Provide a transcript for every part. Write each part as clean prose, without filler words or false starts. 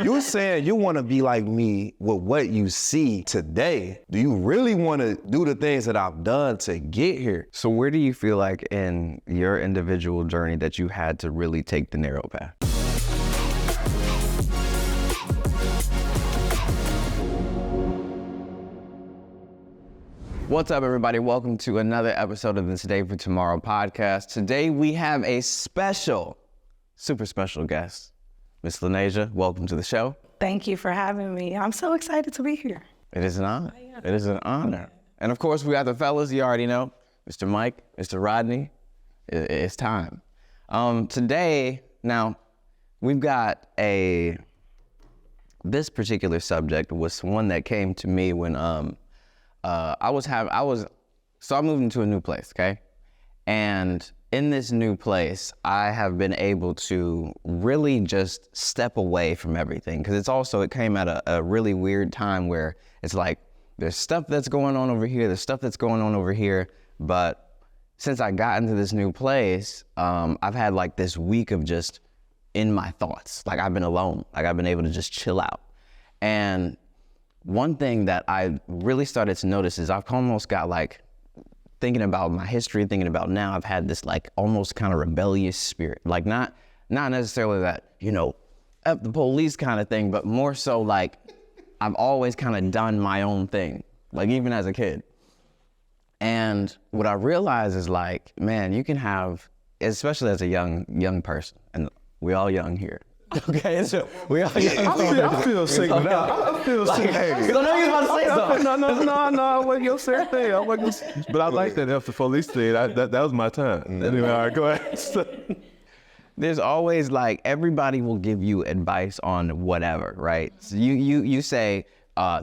You saying you want to be like me with what you see today. Do you really want to do the things that I've done to get here? So where do you feel like in your individual journey that you had to really take the narrow path? What's up, everybody? Welcome to another episode of the Today for Tomorrow podcast. Today we have a super special guest. Miss Lanasia, welcome to the show. Thank you for having me. I'm so excited to be here. It is an honor. It is an honor. And of course, we got the fellas, you already know, Mr. Mike, Mr. Rodney. It's time. Today, now, we've got this particular subject was one that came to me when I moved into a new place, okay? And in this new place, I have been able to really just step away from everything. Because it came at a really weird time where it's like, there's stuff that's going on over here, there's stuff that's going on over here. But since I got into this new place, I've had like this week of just in my thoughts. Like I've been alone, like I've been able to just chill out. And one thing that I really started to notice is I've almost got like, thinking about my history, thinking about now, I've had this like almost kind of rebellious spirit. Like not necessarily that, F the police kind of thing, but more so like I've always kind of done my own thing, like even as a kid. And what I realized is like, man, you can have, especially as a young person, and we all young here. Okay, so we all young. I feel singled out. I feel singled out. I know you was about to say something. No, I wasn't your certain thing. But I like that F the police thing. That was my time. Anyway, all right, go ahead. There's always like, everybody will give you advice on whatever, right? So you say,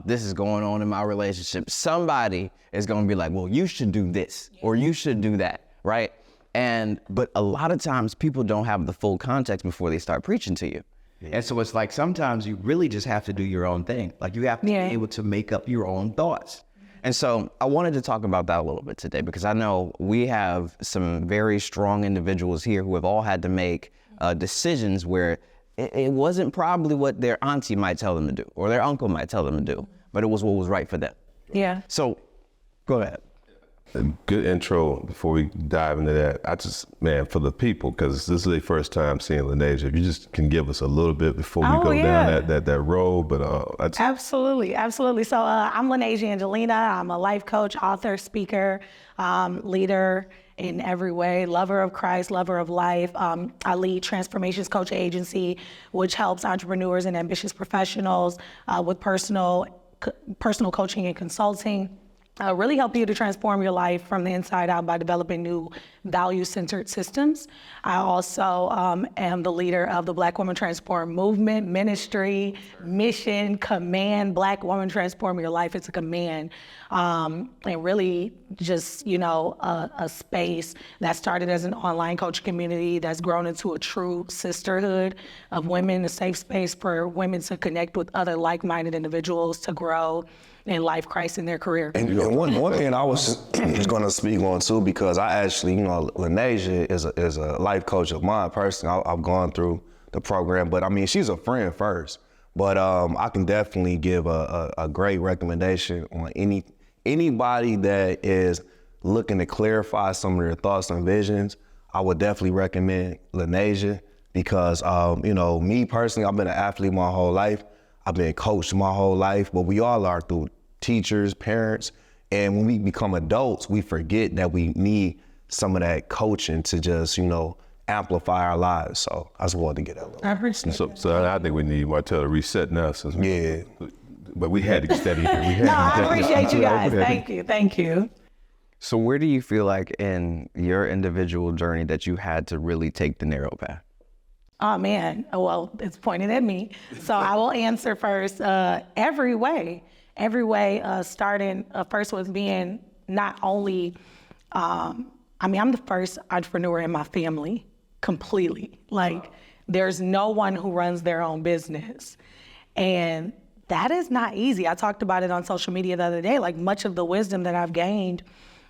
this is going on in my relationship. Somebody is gonna be like, well, you should do this, or you should do that, right? But a lot of times people don't have the full context before they start preaching to you. Yeah. And so it's like sometimes you really just have to do your own thing. Like you have to be able to make up your own thoughts. And so I wanted to talk about that a little bit today because I know we have some very strong individuals here who have all had to make decisions where it wasn't probably what their auntie might tell them to do or their uncle might tell them to do, but it was what was right for them. Yeah. So go ahead. Good intro before we dive into that. For the people, because this is their first time seeing Lanasia, if you just can give us a little bit before we go down that road. But Absolutely. So I'm Lanasia Angelina. I'm a life coach, author, speaker, leader in every way, lover of Christ, lover of life. I lead Transformations Coach Agency, which helps entrepreneurs and ambitious professionals with personal coaching and consulting. Really help you to transform your life from the inside out by developing new value-centered systems. I also am the leader of the Black Women Transform movement, ministry, mission, command. Black Women Transform Your Life. It's a command. And really just, a space that started as an online coaching community that's grown into a true sisterhood of women, a safe space for women to connect with other like-minded individuals to grow in life, Christ, in their career. And one thing I was going to speak on too, because I actually, Lanasia is a life coach of mine personally. I've gone through the program, but I mean, she's a friend first. But I can definitely give a great recommendation on anybody that is looking to clarify some of their thoughts and visions. I would definitely recommend Lanasia because, me personally, I've been an athlete my whole life. I've been coached my whole life, but we all are through teachers, parents, and when we become adults, we forget that we need some of that coaching to just, amplify our lives. So I just wanted to get that a little. I appreciate so I think we need Martell to reset now. But we had to steady here. No, I appreciate you guys. Thank you. So where do you feel like in your individual journey that you had to really take the narrow path? Oh man, well, it's pointed at me. So I will answer first. Every way, starting first with being not only, I'm the first entrepreneur in my family, completely. Like, there's no one who runs their own business. And that is not easy. I talked about it on social media the other day. Like, much of the wisdom that I've gained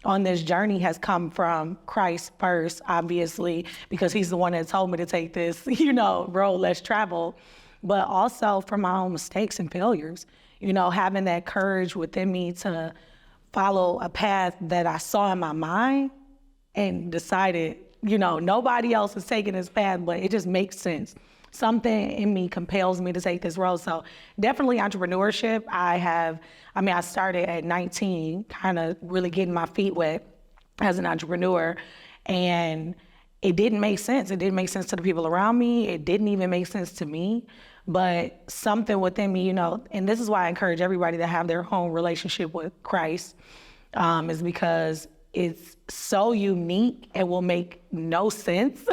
on this journey has come from Christ first, obviously, because he's the one that told me to take this, road less traveled. but also from my own mistakes and failures. You know, having that courage within me to follow a path that I saw in my mind and decided, you know, nobody else is taking this path, but it just makes sense. Something in me compels me to take this road. So definitely entrepreneurship. I started at 19, kind of really getting my feet wet as an entrepreneur, and it didn't make sense. It didn't make sense to the people around me. It didn't even make sense to me, but something within me, you know, and this is why I encourage everybody to have their own relationship with Christ, is because it's so unique and will make no sense.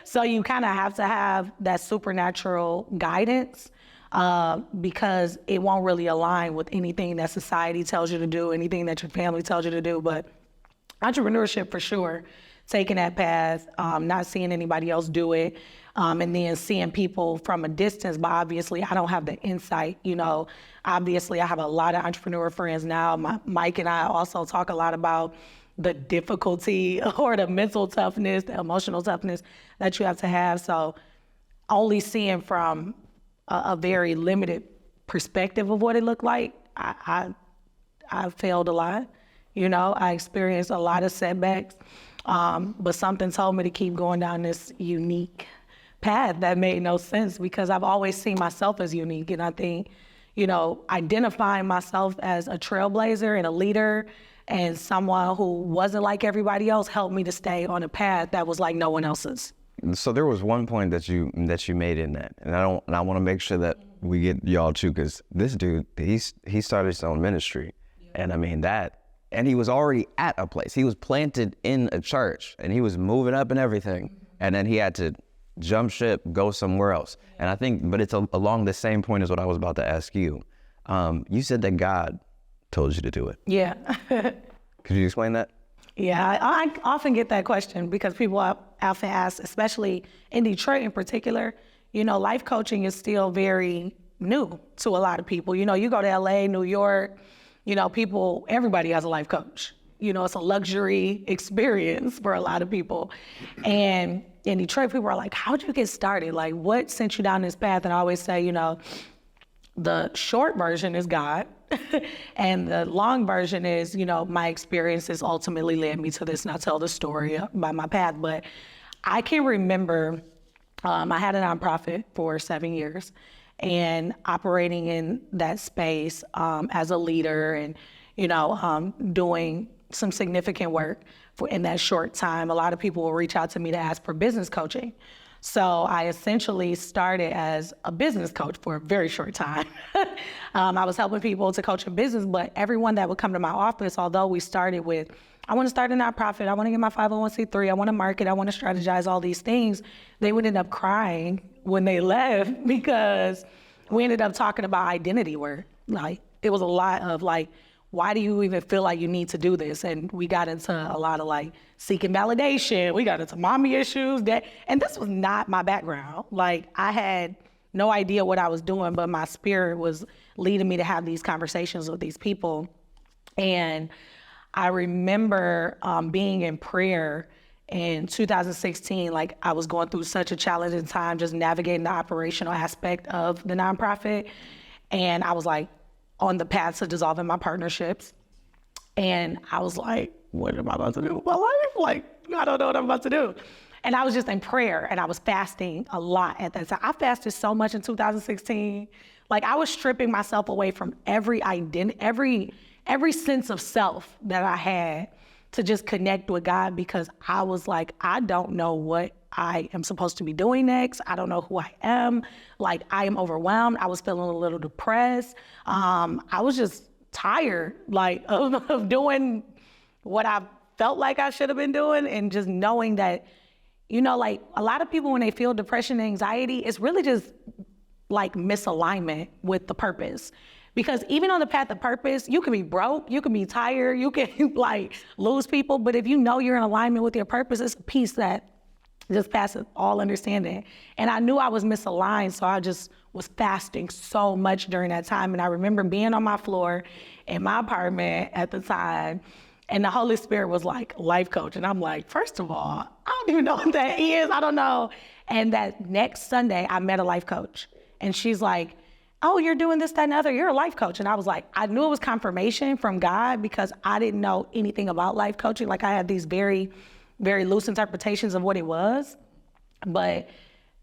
So you kind of have to have that supernatural guidance, because it won't really align with anything that society tells you to do, anything that your family tells you to do. But entrepreneurship for sure, taking that path, not seeing anybody else do it, and then seeing people from a distance, but obviously I don't have the insight, you know. Obviously I have a lot of entrepreneur friends now. Mike and I also talk a lot about the difficulty or the mental toughness, the emotional toughness that you have to have. So only seeing from a very limited perspective of what it looked like, I failed a lot. You know, I experienced a lot of setbacks, but something told me to keep going down this unique path that made no sense, because I've always seen myself as unique. And I think, you know, identifying myself as a trailblazer and a leader and someone who wasn't like everybody else helped me to stay on a path that was like no one else's. So there was one point that you made in that, and I want to make sure that we get y'all too, because this dude, he started his own ministry, and I mean and he was already at a place. He was planted in a church, and he was moving up and everything, and then he had to jump ship, go somewhere else. And I think, but it's along the same point as what I was about to ask you. You said that God told you to do it. Yeah. Could you explain that? Yeah, I often get that question because people often ask, especially in Detroit in particular, you know, life coaching is still very new to a lot of people. You know, you go to LA, New York, you know, everybody has a life coach. You know, it's a luxury experience for a lot of people. And in Detroit, people are like, how'd you get started? Like, what sent you down this path? And I always say, you know, the short version is God. And the long version is, you know, my experiences ultimately led me to this, and I'll tell the story about my path. But I can remember I had a nonprofit for 7 years, and operating in that space as a leader and, you know, doing some significant work in that short time. A lot of people will reach out to me to ask for business coaching. So I essentially started as a business coach for a very short time. I was helping people to coach a business, but everyone that would come to my office, although we started with, I want to start a nonprofit, I want to get my 501c3, I want to market, I want to strategize all these things, they would end up crying when they left because we ended up talking about identity work. Like, it was a lot of like, why do you even feel like you need to do this? And we got into a lot of like seeking validation. We got into mommy issues, and this was not my background. Like, I had no idea what I was doing, but my spirit was leading me to have these conversations with these people. And I remember being in prayer in 2016, like I was going through such a challenging time, just navigating the operational aspect of the nonprofit. And I was like, on the path to dissolving my partnerships. And I was like, what am I about to do with my life? Like, I don't know what I'm about to do. And I was just in prayer, and I was fasting a lot at that time. I fasted so much in 2016. Like, I was stripping myself away from every identity, every sense of self that I had to just connect with God, because I was like, I don't know what I am supposed to be doing next. I don't know who I am. Like, I am overwhelmed. I was feeling a little depressed. I was just tired, like, of doing what I felt like I should have been doing, and just knowing that, you know, like, a lot of people when they feel depression and anxiety, it's really just like misalignment with the purpose. Because even on the path of purpose, you can be broke, you can be tired, you can like lose people, but if you know you're in alignment with your purpose, it's a peace that just passes all understanding. And I knew I was misaligned, so I just was fasting so much during that time. And I remember being on my floor in my apartment at the time, and the Holy Spirit was like, life coach. And I'm like, first of all, I don't even know what that is, I don't know. And that next Sunday, I met a life coach. And she's like, oh, you're doing this, that, and the other. You're a life coach. And I was like, I knew it was confirmation from God because I didn't know anything about life coaching. Like I had these very, very loose interpretations of what it was. But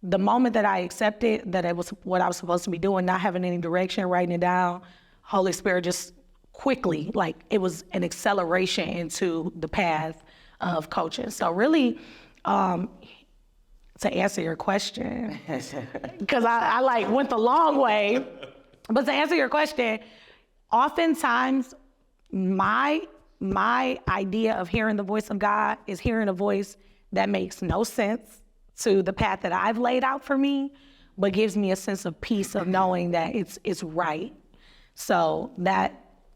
the moment that I accepted that it was what I was supposed to be doing, not having any direction, writing it down, Holy Spirit just quickly, like it was an acceleration into the path of coaching. So really, to answer your question, because I like went the long way, but to answer your question, oftentimes my idea of hearing the voice of God is hearing a voice that makes no sense to the path that I've laid out for me, but gives me a sense of peace of knowing that it's right. So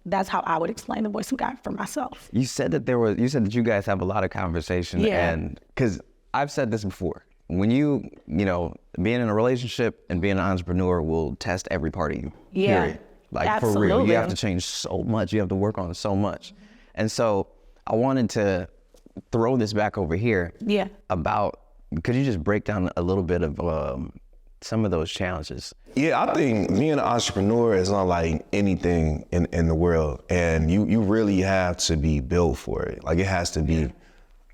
that's how I would explain the voice of God for myself. You said that you guys have a lot of conversation, and because I've said this before, when you know, being in a relationship and being an entrepreneur will test every part of you. Yeah, period. Like absolutely. for real, you have to change so much. You have to work on so much, and so I wanted to throw this back over here. Yeah. Could you just break down a little bit of some of those challenges? Yeah, I think being an entrepreneur is unlike anything in the world, and you really have to be built for it. Like it has to be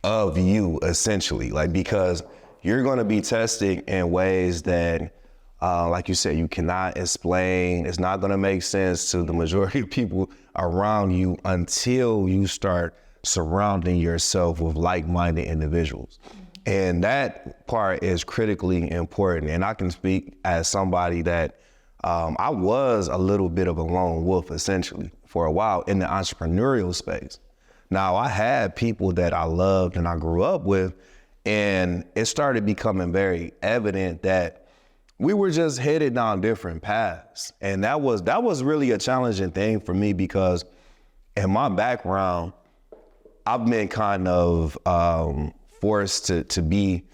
of you essentially, like because you're going to be tested in ways that, like you said, you cannot explain. It's not going to make sense to the majority of people around you until you start surrounding yourself with like-minded individuals. And that part is critically important. And I can speak as somebody that I was a little bit of a lone wolf, essentially, for a while in the entrepreneurial space. Now, I had people that I loved and I grew up with, and it started becoming very evident that we were just headed down different paths. And that was really a challenging thing for me because in my background, I've been kind of forced to be,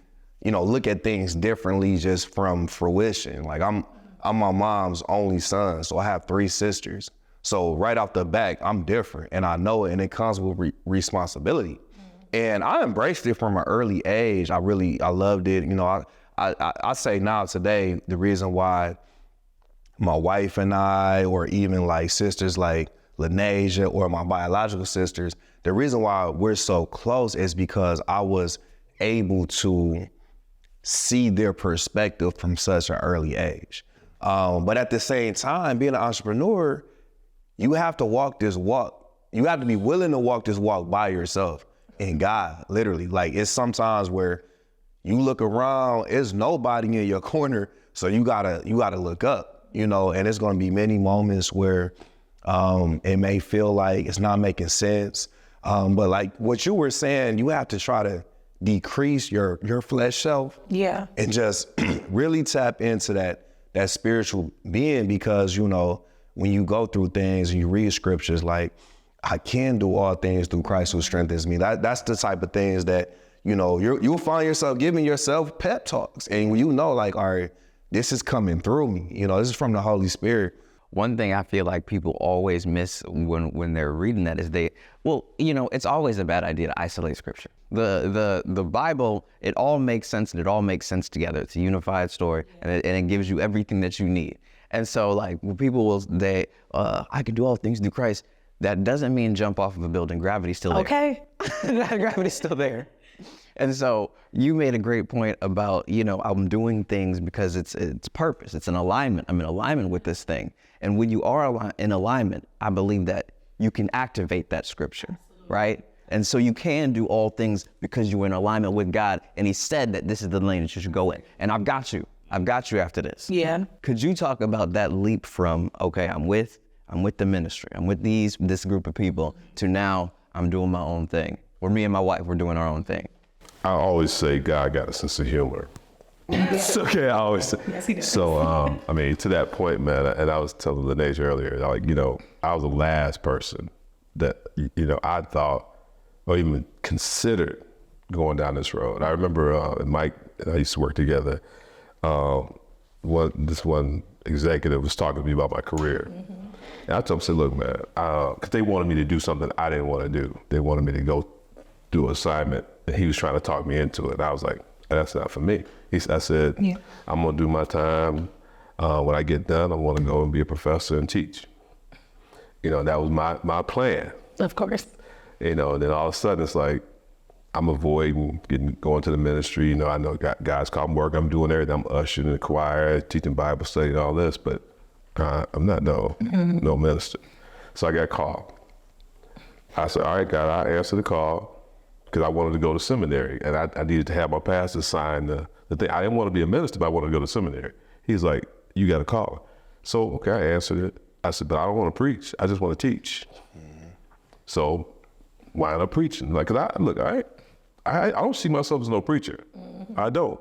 you know, look at things differently just from fruition. Like I'm my mom's only son, so I have 3 sisters. So right off the bat, I'm different and I know it, and it comes with responsibility. And I embraced it from an early age. I loved it. You know, I say now today, the reason why my wife and I, or even like sisters like Lanasia or my biological sisters, the reason why we're so close is because I was able to see their perspective from such an early age. But at the same time, being an entrepreneur, you have to walk this walk. You have to be willing to walk this walk by yourself in God, literally. Like it's sometimes where you look around, it's nobody in your corner, so you gotta look up, you know, and it's gonna be many moments where it may feel like it's not making sense. But like what you were saying, you have to try to decrease your flesh self. Yeah. And just really tap into that spiritual being, because, you know, when you go through things and you read scriptures like, I can do all things through Christ who strengthens me. That's the type of things that, you know, you'll find yourself giving yourself pep talks. And you know, like, all right, this is coming through me. You know, this is from the Holy Spirit. One thing I feel like people always miss when they're reading that is it's always a bad idea to isolate scripture. The Bible, it all makes sense, and it all makes sense together. It's a unified story, and it gives you everything that you need. And so like when people will say, I can do all things through Christ, that doesn't mean jump off of a building. Gravity's still there. Okay. Gravity's still there. And so you made a great point about, you know, I'm doing things because it's purpose. It's an alignment. I'm in alignment with this thing. And when you are in alignment, I believe that you can activate that scripture, right? And so you can do all things because you're in alignment with God. And he said that this is the lane that you should go in. And I've got you after this. Yeah. Could you talk about that leap from, okay, I'm with the ministry, I'm with this group of people, to now I'm doing my own thing. Or me and my wife, we're doing our own thing. I always say God got a sense of humor. It's okay, I always say. Yes, he does. So, I mean, to that point, man, and I was telling Lanasia earlier, like, you know, I was the last person that, you know, I thought or even considered going down this road. I remember Mike and I used to work together. This one executive was talking to me about my career. Mm-hmm. And I told him, I said, look, man, because they wanted me to do something I didn't want to do. They wanted me to go do an assignment, and he was trying to talk me into it. And I was like, that's not for me. I said, I'm going to do my time. When I get done, I want to go and be a professor and teach. You know, that was my plan. Of course. You know, and then all of a sudden it's like, I'm avoiding going to the ministry. You know, I know guys call me work. I'm doing everything. I'm ushering in the choir, teaching Bible study and all this, but I'm not no minister. So I got called. I said, all right, God, I'll answer the call because I wanted to go to seminary and I needed to have my pastor sign the thing. I didn't want to be a minister, but I wanted to go to seminary. He's like, you got to call. So, okay, I answered it. I said, but I don't want to preach. I just want to teach. So why am I preaching? Like, cause I don't see myself as no preacher. I don't.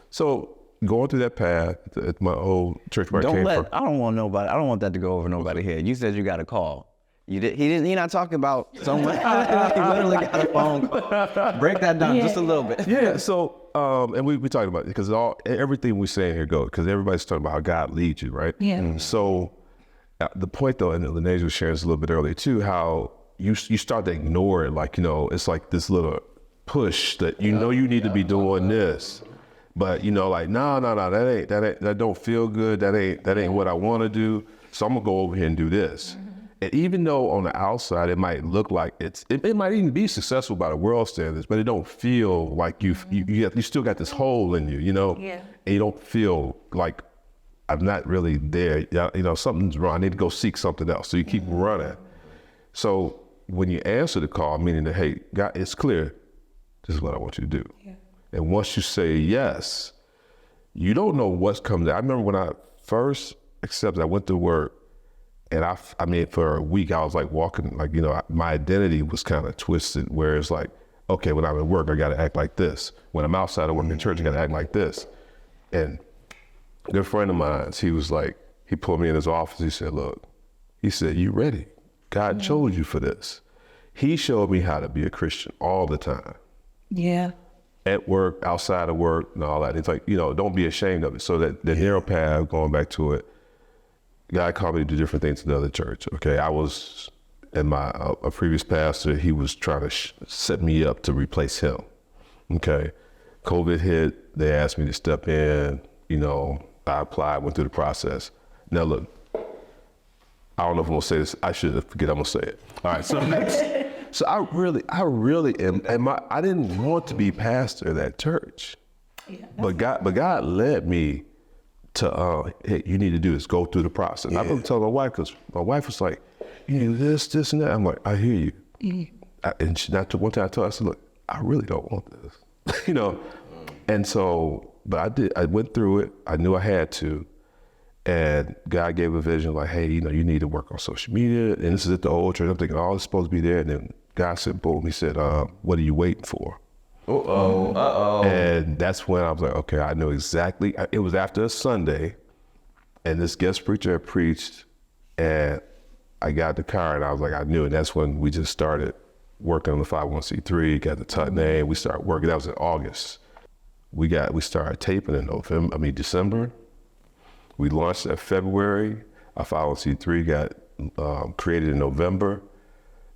So going through that path at my old church where I came from. I don't want that to go over nobody's head. You said you got a call. You're not talking about someone. He literally got a phone call. Break that down just a little bit. Yeah. So, and we talked about it because everything we're saying here goes because everybody's talking about how God leads you, right? Yeah. So the point though, and Linnea was sharing this a little bit earlier too, how you start to ignore it. Like, you know, it's like this little push that you know you need to be doing this, but you know, like no, that don't feel good. That ain't what I want to do. So I'm gonna go over here and do this. And even though on the outside it might look like it might even be successful by the world standards, but it don't feel like you still got this hole in you, you know. Yeah. And you don't feel like I'm not really there. You know, something's wrong. I need to go seek something else. So you keep running. So when you answer the call, meaning that, hey, God, it's clear, this is what I want you to do. Yeah. And once you say yes, you don't know what's coming. I remember when I first accepted, I went to work, and I mean, for a week, I was like walking, like, you know, my identity was kind of twisted, where it's like, okay, when I'm at work, I got to act like this. When I'm outside of work in church, I got to act like this. And a good friend of mine, he was like, he pulled me in his office. He said, look, he said, you ready? God chose you for this. He showed me how to be a Christian all the time. Yeah. At work, outside of work, and all that. It's like, you know, don't be ashamed of it. So that the narrow path, going back to it, God called me to do different things in the other church. Okay, I was, and my a previous pastor, he was trying to set me up to replace him. Okay, COVID hit. They asked me to step in. You know, I applied, went through the process. Now look, I don't know if I'm gonna say this. I should forget. I'm gonna say it. All right. So, so I really am. And I didn't want to be pastor of that church, but God led me to, hey, you need to do this. Go through the process. Yeah. I remember telling my wife, because my wife was like, you know, this, and that. I'm like, I hear you. One time I told her, I said, look, I really don't want this, you know. And so, but I did. I went through it. I knew I had to. And God gave a vision like, hey, you know, you need to work on social media. And this is at the old church. I'm thinking, oh, it's supposed to be there. And then God said, boom, he said, what are you waiting for? And that's when I was like, okay, I know exactly. It was after a Sunday, and this guest preacher had preached, and I got the car, and I was like, I knew. And that's when we just started working on the 501c3, got the Tut name. We started working. That was in August. We started taping in December. We launched in February. Our 501c3 got created in November.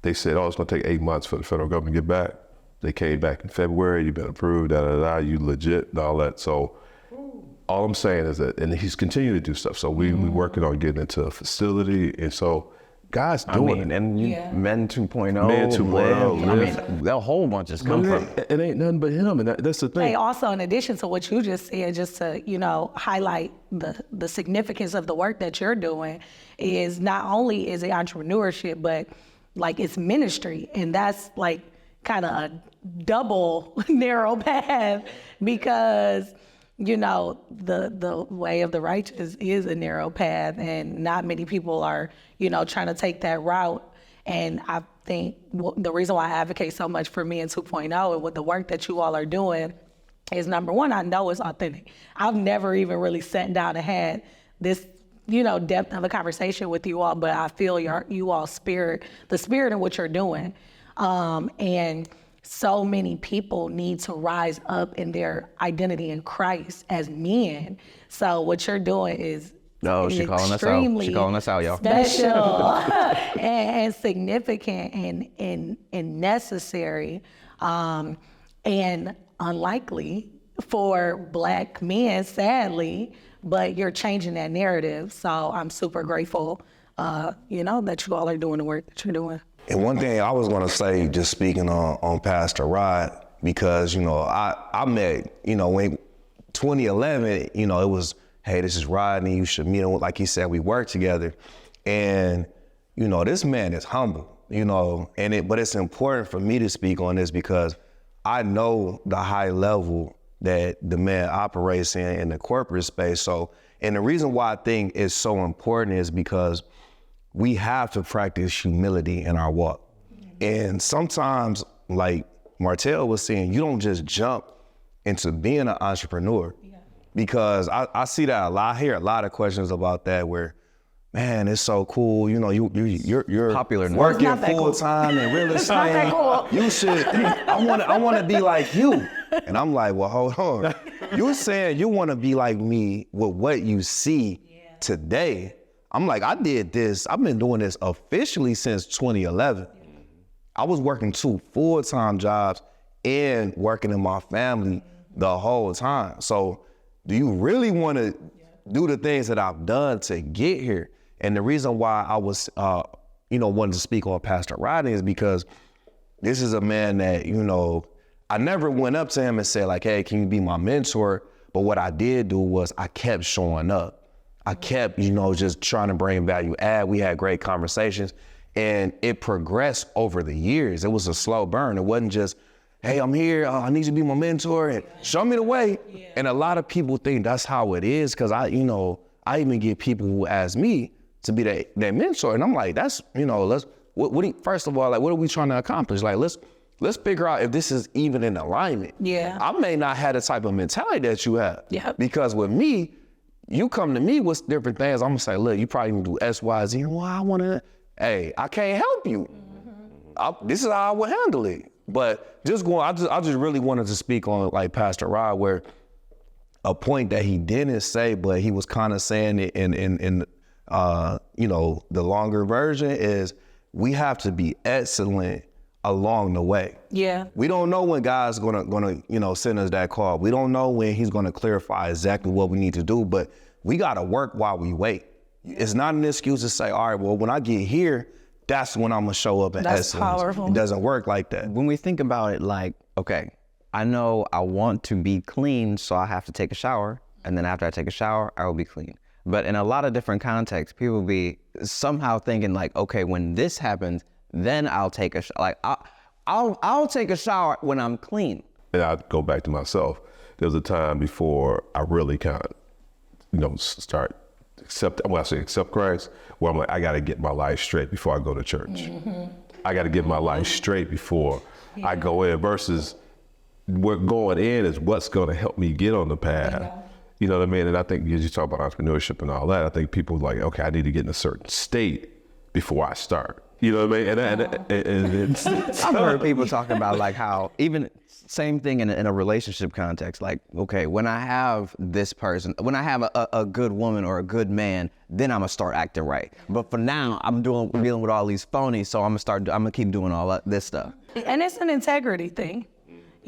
They said, oh, it's gonna take 8 months for the federal government to get back. They came back in February, you've been approved, you legit, and all that. So all I'm saying is that, and he's continuing to do stuff. So we working on getting into a facility. And so God's doing it. And Men 2.0. Men 2.0. I mean, a whole bunch has come from it. It ain't nothing but him, and that's the thing. Hey, also, in addition to what you just said, just to, you know, highlight the significance of the work that you're doing, is not only is it entrepreneurship, but like it's ministry. And that's like kind of a double narrow path, because, you know, the way of the righteous is a narrow path, and not many people are, you know, trying to take that route. And I think the reason why I advocate so much for Men 2.0 and with the work that you all are doing is, number one, I know it's authentic. I've never even really sat down and had this, you know, depth of a conversation with you all, but I feel you all spirit, the spirit in what you're doing. And so many people need to rise up in their identity in Christ as men. So what you're doing is she calling us out. She calling us out, y'all. Special and significant and necessary, and unlikely for Black men, sadly, but you're changing that narrative. So I'm super grateful, that you all are doing the work that you're doing. And one thing I was gonna say, just speaking on Pastor Rod, because, I met, when 2011, it was, hey, this is Rodney, you should meet him. Like he said, we work together. And, this man is humble, but it's important for me to speak on this because I know the high level that the man operates in the corporate space. So, and the reason why I think it's so important is because we have to practice humility in our walk. And sometimes, like Martell was saying, you don't just jump into being an entrepreneur. Because I see that a lot. I hear a lot of questions about that where, man, it's so cool. You're popular now. working full time in real estate. It's not that cool. You should. I want to be like you. And I'm like, well, hold on. You're saying you want to be like me with what you see today. I'm like, I did this. I've been doing this officially since 2011. I was working 2 full-time jobs and working in my family the whole time. So do you really want to do the things that I've done to get here? And the reason why I was, wanted to speak on Pastor Rodney is because this is a man that, I never went up to him and said like, hey, can you be my mentor? But what I did do was I kept showing up. I kept, just trying to bring value add. We had great conversations and it progressed over the years. It was a slow burn. It wasn't just, hey, I'm here, I need you to be my mentor and show me the way. And a lot of people think that's how it is because I even get people who ask me to be their mentor. And I'm like, that's, first of all, like, what are we trying to accomplish? Like, let's figure out if this is even in alignment. Yeah. I may not have the type of mentality that you have. Yeah. Because with me, you come to me with different things, I'm gonna say, look, you probably need to do X, Y, Z. Well, I can't help you. This is how I would handle it. But I just really wanted to speak on like Pastor Rod, where a point that he didn't say, but he was kind of saying it in the longer version is we have to be excellent along the way. Yeah. We don't know when God's gonna send us that call. We don't know when he's gonna clarify exactly what we need to do, but we gotta work while we wait. It's not an excuse to say, all right, well, when I get here, that's when I'm gonna show up in That's excellence. powerful. It doesn't work like that. When we think about it, like, okay, I know I want to be clean, so I have to take a shower. And then after I take a shower, I will be clean. But in a lot of different contexts, people will be somehow thinking like, okay, when this happens, then I'll take a shower. Like, I'll take a shower when I'm clean. And I go back to myself. There was a time before I really kind of, start accept Christ, where I'm like, I got to get my life straight before I go to church. Mm-hmm. I got to get my life straight before I go in, versus what going in is what's going to help me get on the path. Yeah. You know what I mean? And I think as you talk about entrepreneurship and all that, I think people are like, okay, I need to get in a certain state before I start. You know what I mean? And I've heard people talking about like how even same thing in a relationship context. Like, okay, when I have this person, when I have a good woman or a good man, then I'm gonna start acting right. But for now, I'm dealing with all these phonies, so I'm gonna keep doing all this stuff. And it's an integrity thing,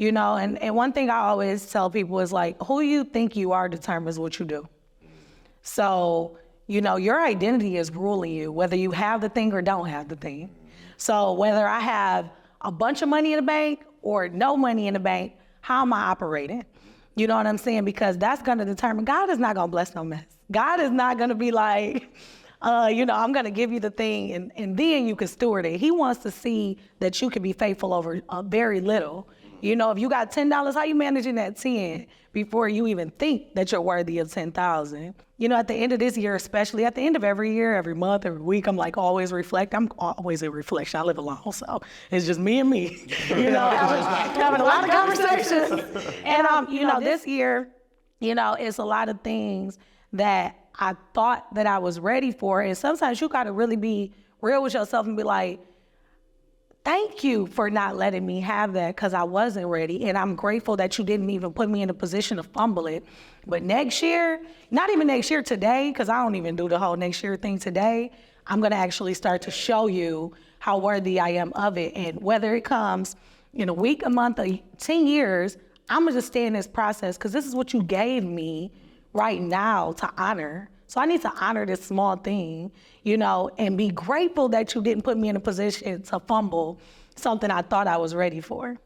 and one thing I always tell people is like, who you think you are determines what you do. So, your identity is ruling you, whether you have the thing or don't have the thing. So whether I have a bunch of money in the bank or no money in the bank, how am I operating? You know what I'm saying? Because that's going to determine, God is not going to bless no mess. God is not going to be like, I'm going to give you the thing and then you can steward it. He wants to see that you can be faithful over very little. If you got $10, how you managing that 10 before you even think that you're worthy of 10,000? At the end of this year, especially at the end of every year, every month, every week, I'm like always reflect. I'm always in reflection. I live alone, so it's just me and me. Having a lot of conversations. And this year, it's a lot of things that I thought that I was ready for. And sometimes you got to really be real with yourself and be like, thank you for not letting me have that because I wasn't ready. And I'm grateful that you didn't even put me in a position to fumble it. But next year, not even next year, today, because I don't even do the whole next year thing today, I'm going to actually start to show you how worthy I am of it. And whether it comes in a week, a month, 10 years, I'm gonna just stay in this process because this is what you gave me right now to honor. So I need to honor this small thing, you know, and be grateful that you didn't put me in a position to fumble something I thought I was ready for.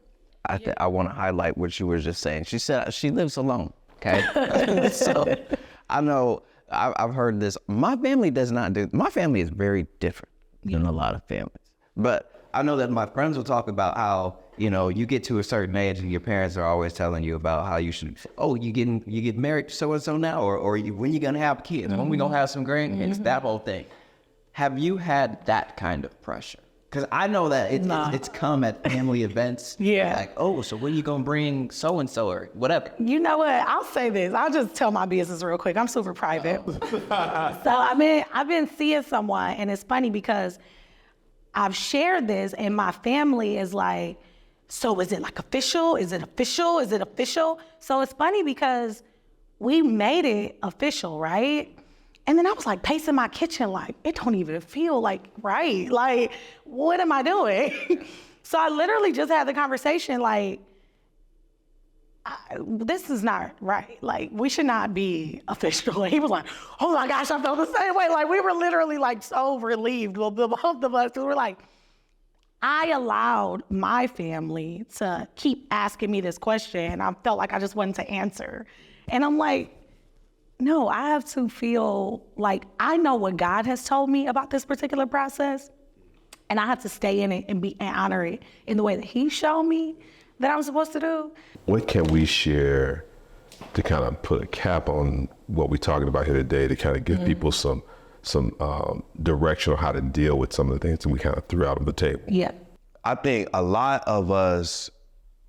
I want to highlight what you were just saying. She said she lives alone, okay? So I know I've heard this. My family does not do, my family is very different than a lot of families. But I know that my friends will talk about how, you know, you get to a certain age and your parents are always telling you about how you should, oh, you get married to so-and-so now, or when you gonna have kids, when we gonna have some grandkids, that whole thing. Have you had that kind of pressure? Because I know that it's come at family events. Yeah. Like, oh, so when you gonna bring so-and-so or whatever? You know what? I'll say this. I'll just tell my business real quick. I'm super private. So I've been seeing someone, and it's funny because I've shared this, and my family is like, so is it like official? Is it official? Is it official? So it's funny because we made it official, right? And then I was like pacing my kitchen like, it don't even feel like right. Like, what am I doing? So I literally just had the conversation like, this is not right. Like, we should not be official. And he was like, oh my gosh, I felt the same way. Like, we were literally like so relieved, well, both of us, because we're like, I allowed my family to keep asking me this question. And I felt like I just wanted to answer. And I'm like, no, I have to feel like I know what God has told me about this particular process. And I have to stay in it and honor it in the way that he showed me that I'm supposed to do. What can we share to kind of put a cap on what we're talking about here today, to kind of give people some direction on how to deal with some of the things that we kind of threw out on the table? Yeah. I think a lot of us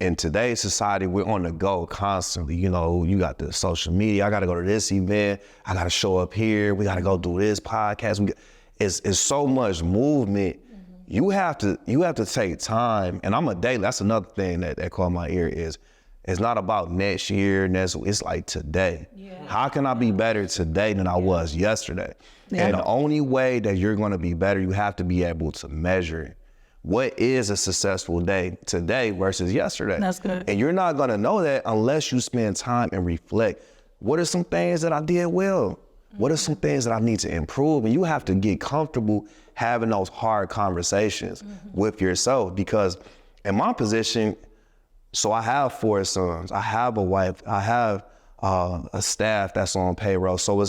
in today's society, we're on the go constantly. You know, you got the social media. I got to go to this event. I got to show up here. We got to go do this podcast. It's so much movement. You have to take time. And I'm a daily. That's another thing that caught my ear is it's not about next year. It's like today. Yeah. How can I be better today than I was yesterday? Yeah. And the only way that you're going to be better, you have to be able to measure it. What is a successful day today versus yesterday? That's good. And you're not gonna know that unless you spend time and reflect. What are some things that I did well? What are some things that I need to improve? And you have to get comfortable having those hard conversations with yourself, because in my position, so I have 4 sons, I have a wife, I have a staff that's on payroll. So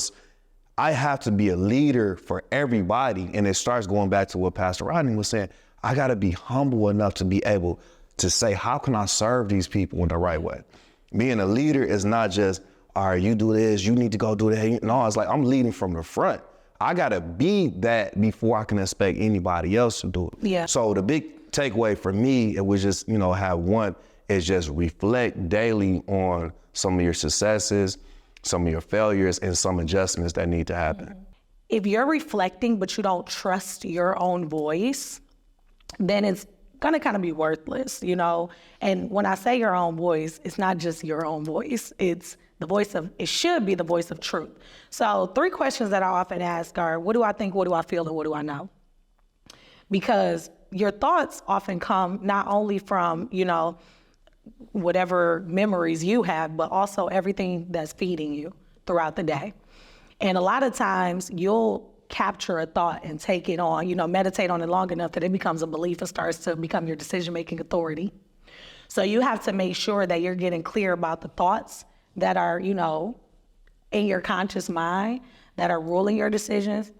I have to be a leader for everybody. And it starts going back to what Pastor Rodney was saying. I gotta be humble enough to be able to say, how can I serve these people in the right way? Being a leader is not just, all right, you do this, you need to go do that. No, it's like I'm leading from the front. I gotta be that before I can expect anybody else to do it. Yeah. So the big takeaway for me, it was just, have one, is just reflect daily on some of your successes, some of your failures, and some adjustments that need to happen. If you're reflecting, but you don't trust your own voice, then it's gonna kind of be worthless, And when I say your own voice, it's not just your own voice. It's the voice of, it should be the voice of truth. So 3 questions that I often ask are, what do I think, what do I feel, and what do I know? Because your thoughts often come not only from, whatever memories you have, but also everything that's feeding you throughout the day. And a lot of times you'll capture a thought and take it on, meditate on it long enough that it becomes a belief and starts to become your decision-making authority. So you have to make sure that you're getting clear about the thoughts that are, in your conscious mind that are ruling your decisions,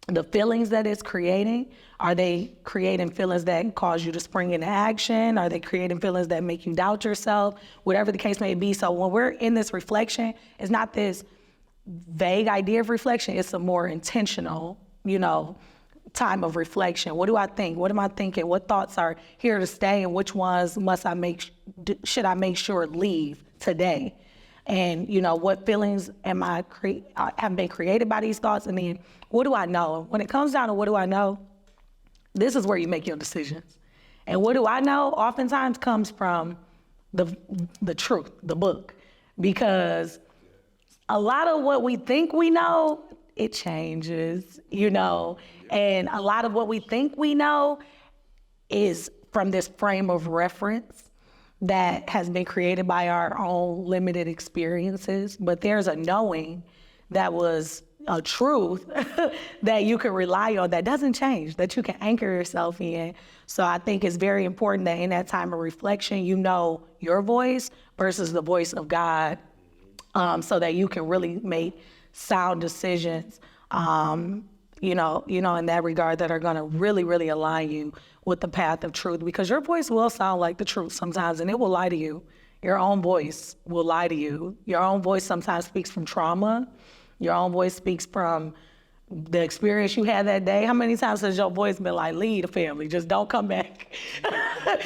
the feelings that it's creating. Are they creating feelings that cause you to spring into action? Are they creating feelings that make you doubt yourself? Whatever the case may be. So when we're in this reflection, it's not this vague idea of reflection, it's a more intentional, time of reflection. What do I think? What am I thinking? What thoughts are here to stay, and which ones should I make sure leave today? And what feelings have been created by these thoughts? And then what do I know? When it comes down to what do I know, this is where you make your decisions. And what do I know? Oftentimes comes from the truth, the book, because a lot of what we think we know, it changes, and a lot of what we think we know is from this frame of reference that has been created by our own limited experiences, but there's a knowing that was a truth that you can rely on that doesn't change, that you can anchor yourself in. So I think it's very important that in that time of reflection, you know your voice versus the voice of God, so that you can really make sound decisions, in that regard, that are gonna really, really align you with the path of truth, because your voice will sound like the truth sometimes, and it will lie to you. Your own voice will lie to you. Your own voice sometimes speaks from trauma. Your own voice speaks from the experience you had that day. How many times has your voice been like, leave the family, just don't come back? But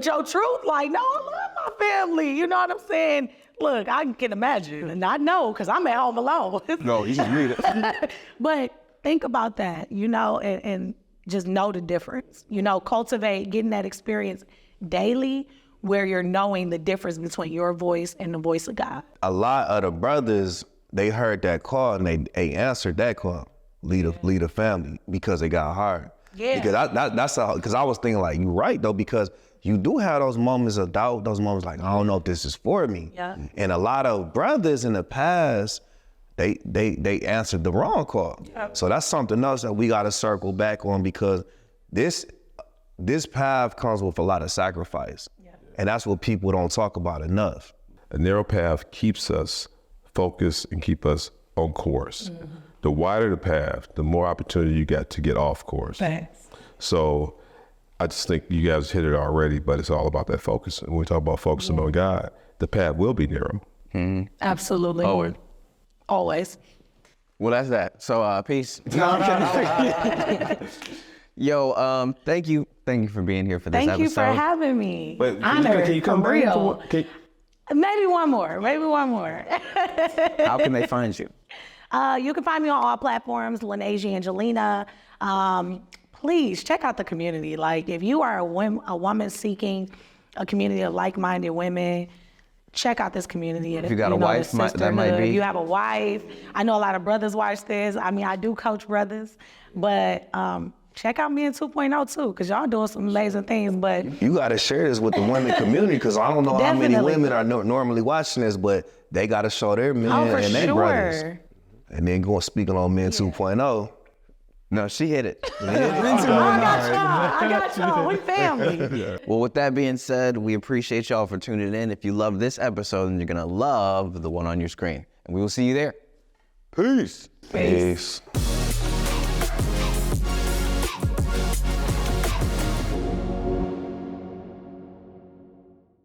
your truth, like, no, I love my family. You know what I'm saying? Look, I can imagine, and I know, because I'm at home alone. No, you just read it. But think about that, and just know the difference. Cultivate getting that experience daily, where you're knowing the difference between your voice and the voice of God. A lot of the brothers, they heard that call and they answered that call, lead a family, because they got hard. Yeah. Because I was thinking, like, you're right though, because you do have those moments of doubt, those moments like, I don't know if this is for me. Yeah. And a lot of brothers in the past, they answered the wrong call. Yeah. So that's something else that we got to circle back on, because this path comes with a lot of sacrifice. Yeah. And that's what people don't talk about enough. A narrow path keeps us focused and keep us on course. Mm-hmm. The wider the path, the more opportunity you got to get off course. Thanks. So I just think you guys hit it already, but it's all about that focus. And when we talk about focusing on God, the path will be narrow. Mm-hmm. Absolutely. Always. Well, that's that. So peace. No. Yo, thank you for being here for this episode. Thank you for having me. But Honored, can you come for back real. Maybe one more. How can they find you? You can find me on all platforms, Lanasia Angelina. Please check out the community. Like, if you are a woman seeking a community of like-minded women, check out this community. If you got a wife, that might be. If you have a wife, I know a lot of brothers watch this. I mean, I do coach brothers, but check out Men 2.0 too, because y'all doing some amazing things. But you got to share this with the women community, because I don't know how many women are normally watching this, but they got to show their men and their brothers. And then go speaking on Men 2.0. No, she hit it. I got y'all. We family. Well, with that being said, we appreciate y'all for tuning in. If you love this episode, then you're going to love the one on your screen. And we will see you there. Peace. Peace.